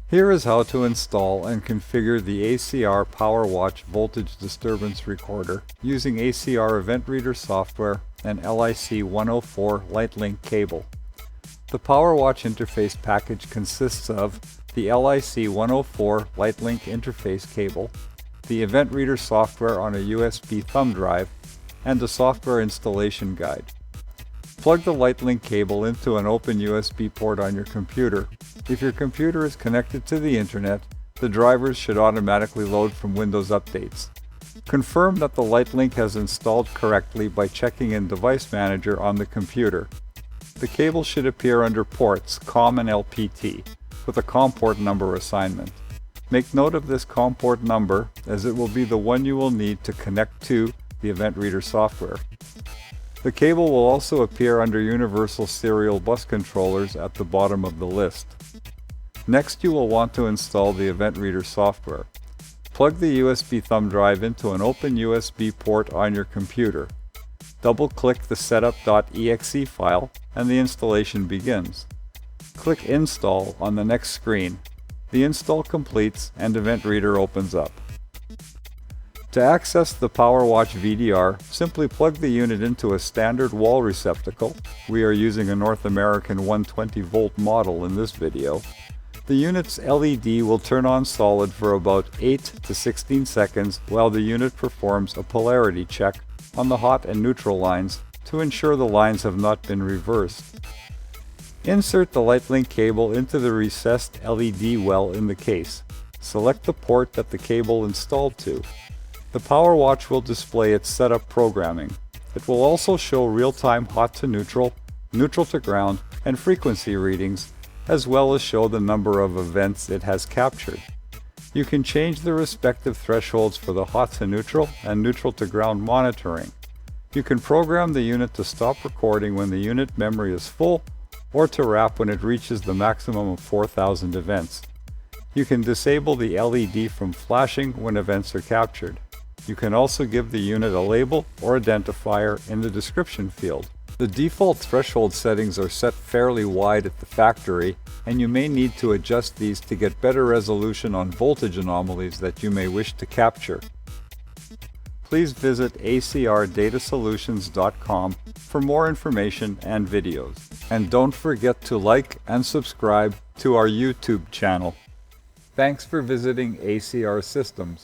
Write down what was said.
Here is how to install and configure the ACR PowerWatch voltage disturbance recorder using ACR event reader software and LIC 104 LightLink cable. The PowerWatch interface package consists of the LIC 104 LightLink interface cable, the event reader software on a USB thumb drive, and a software installation guide. Plug the LightLink cable into an open USB port on your computer. If your computer is connected to the internet, the drivers should automatically load from Windows updates. Confirm that the LightLink has installed correctly by checking in Device Manager on the computer. The cable should appear under ports COM and LPT with a COM port number assignment. Make note of this COM port number as it will be the one you will need to connect to the event reader software. The cable will also appear under Universal Serial Bus Controllers at the bottom of the list. Next, you will want to install the event reader software. Plug the USB thumb drive into an open USB port on your computer. Double-click the setup.exe file and the installation begins. Click Install on the next screen. The install completes and Event Reader opens up. To access the PowerWatch VDR, simply plug the unit into a standard wall receptacle. We are using a North American 120-volt model in this video. The unit's LED will turn on solid for about 8 to 16 seconds while the unit performs a polarity check on the hot and neutral lines to ensure the lines have not been reversed. Insert the LightLink cable into the recessed LED well in the case. Select the port that the cable installed to. The PowerWatch will display its setup programming. It will also show real-time hot to neutral, neutral to ground, and frequency readings, as well as show the number of events it has captured. You can change the respective thresholds for the hot to neutral and neutral to ground monitoring. You can program the unit to stop recording when the unit memory is full, or to wrap when it reaches the maximum of 4,000 events. You can disable the LED from flashing when events are captured. You can also give the unit a label or identifier in the description field. The default threshold settings are set fairly wide at the factory, and you may need to adjust these to get better resolution on voltage anomalies that you may wish to capture. Please visit acrdatasolutions.com for more information and videos. And don't forget to like and subscribe to our YouTube channel. Thanks for visiting ACR Systems.